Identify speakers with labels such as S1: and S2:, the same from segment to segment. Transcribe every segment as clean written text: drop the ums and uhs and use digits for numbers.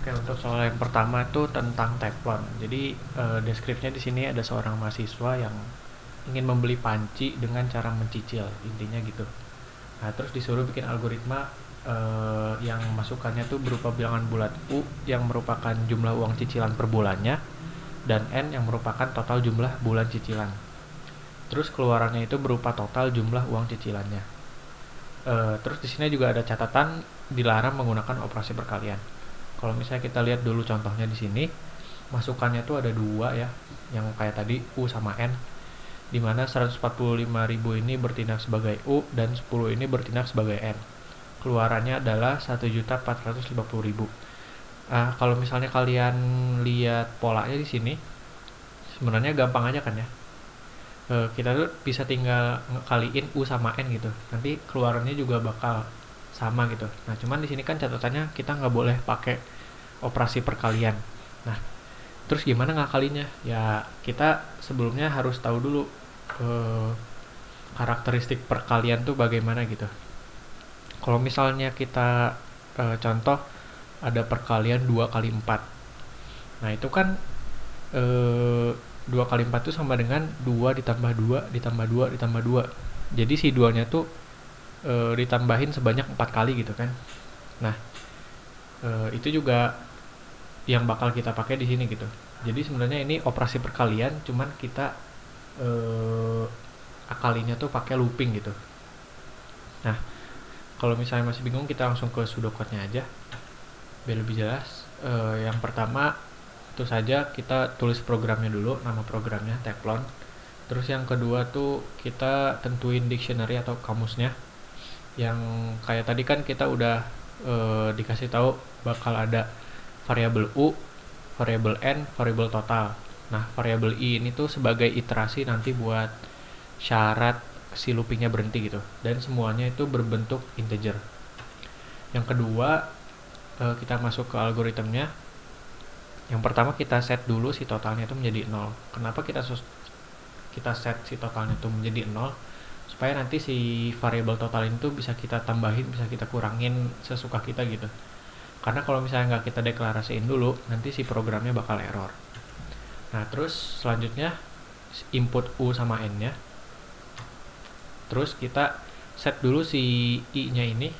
S1: Oke, untuk soal yang pertama itu tentang teflon. Jadi deskripsinya di sini ada seorang mahasiswa yang ingin membeli panci dengan cara mencicil, intinya gitu. Nah, terus disuruh bikin algoritma yang masukannya tuh berupa bilangan bulat U yang merupakan jumlah uang cicilan per bulannya dan N yang merupakan total jumlah bulan cicilan. Terus keluarannya itu berupa total jumlah uang cicilannya. Terus di sini juga ada catatan dilarang menggunakan operasi perkalian. Kalau misalnya kita lihat dulu contohnya di sini, masukannya tuh ada dua ya, yang kayak tadi U sama N, di mana 145.000 ini bertindak sebagai U dan 10 ini bertindak sebagai N. Keluarannya adalah 1.450.000. Kalau misalnya kalian lihat polanya di sini, sebenarnya gampang aja kan ya. Kita tuh bisa tinggal ngekaliin U sama N gitu. Nanti keluarannya juga bakal sama gitu. Nah, cuman di sini kan catatannya kita nggak boleh pakai operasi perkalian. Nah, terus gimana ngakalinya? Ya, kita sebelumnya harus tahu dulu eh, karakteristik perkalian tuh bagaimana gitu. Kalau misalnya kita contoh ada perkalian 2 kali 4. Nah, itu kan eh, 2 kali 4 itu sama dengan 2 ditambah 2 ditambah 2 ditambah 2. Jadi si 2-nya tuh ditambahin sebanyak 4 kali gitu kan. Nah, itu juga yang bakal kita pakai di sini gitu. Jadi sebenarnya ini operasi perkalian, cuman kita eh, akalinya tuh pakai looping gitu. Nah, kalau misalnya masih bingung kita langsung ke pseudocode-nya aja biar lebih jelas. Yang pertama itu saja kita tulis programnya dulu, nama programnya Teflon. Terus yang kedua tuh kita tentuin dictionary atau kamusnya. Yang kayak tadi kan kita udah dikasih tahu bakal ada variabel U, variabel N, variabel total. Nah, variabel I ini tuh sebagai iterasi nanti buat syarat si loopingnya berhenti gitu. Dan semuanya itu berbentuk integer. Yang kedua, kita masuk ke algoritmnya. Yang pertama kita set dulu si totalnya itu menjadi 0. Kenapa kita set si totalnya itu menjadi 0? Supaya nanti si variabel total itu bisa kita tambahin, bisa kita kurangin sesuka kita gitu. Karena kalau misalnya nggak kita deklarasiin dulu, nanti si programnya bakal error. Nah, terus selanjutnya input U sama N-nya. Terus kita set dulu si I-nya ini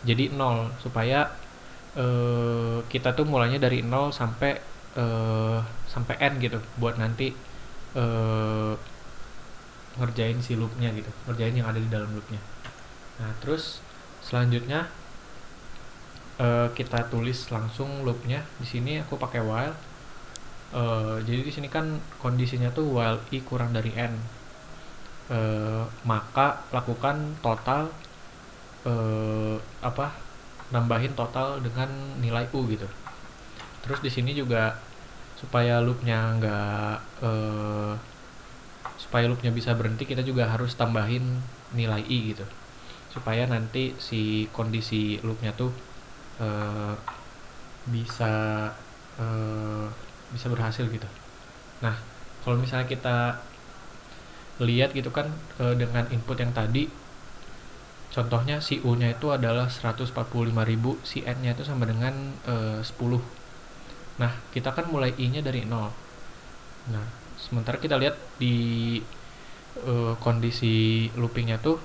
S1: jadi 0 supaya kita tuh mulainya dari 0 sampai sampai N gitu buat nanti eh, ngerjain si loopnya gitu, ngerjain yang ada di dalam loopnya. Nah, terus selanjutnya kita tulis langsung loopnya. Di sini aku pakai while. Jadi di sini kan kondisinya tuh while I kurang dari N. Maka lakukan total apa nambahin total dengan nilai U gitu. Terus di sini juga supaya loopnya nggak supaya loopnya bisa berhenti, kita juga harus tambahin nilai I gitu supaya nanti si kondisi loopnya tuh uh, bisa uh, bisa berhasil gitu. Nah, kalau misalnya kita lihat gitu kan dengan input yang tadi, contohnya si U-nya itu adalah 145.000, si N-nya itu sama dengan 10. Nah, kita kan mulai I-nya dari 0. Nah, sementara kita lihat di kondisi loopingnya tuh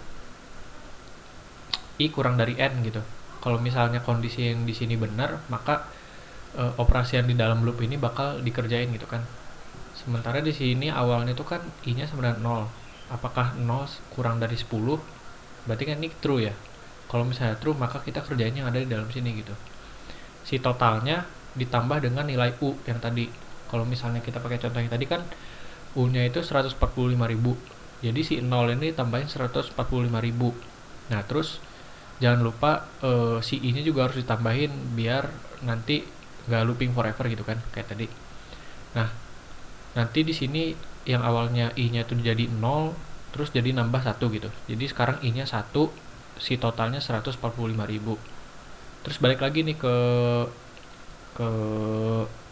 S1: I kurang dari N gitu. Kalau misalnya kondisi yang di sini benar, maka operasi yang di dalam loop ini bakal dikerjain gitu kan. Sementara di sini awalnya tuh kan I-nya sebenarnya 0. Apakah 0 kurang dari 10? Berarti kan ini true ya. Kalau misalnya true, maka kita kerjain yang ada di dalam sini gitu. Si totalnya ditambah dengan nilai U yang tadi. Kalau misalnya kita pakai contoh yang tadi kan U-nya itu 145.000. Jadi si 0 ini tambahin 145.000. Nah, terus jangan lupa si I-nya juga harus ditambahin biar nanti nggak looping forever gitu kan, kayak tadi. Nah, nanti di sini yang awalnya I-nya itu jadi 0, terus jadi nambah 1 gitu. Jadi sekarang I-nya 1, si totalnya 145.000. Terus balik lagi nih ke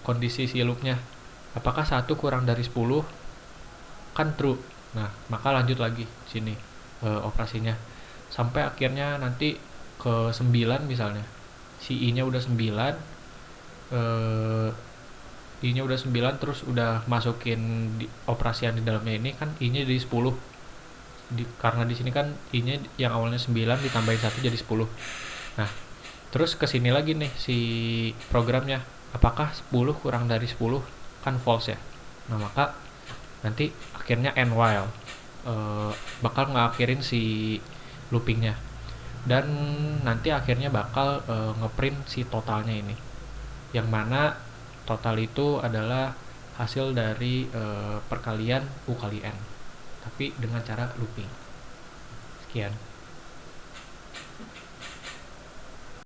S1: kondisi si loopnya. Apakah 1 kurang dari 10? Kan true. Nah, maka lanjut lagi sini operasinya sampai akhirnya nanti ke 9 misalnya. Si I-nya udah 9, eh, i-nya udah 9, terus udah masukin operasian di dalamnya ini kan i-nya jadi 10. Karena di sini kan i-nya yang awalnya 9 ditambahin 1 jadi 10. Nah, terus kesini lagi nih si programnya, apakah 10 kurang dari 10? Kan false ya. Nah, maka nanti akhirnya end while, bakal ngakhirin si loopingnya, dan nanti akhirnya bakal ngeprint si totalnya ini, yang mana total itu adalah hasil dari perkalian u kali n, tapi dengan cara looping. Sekian.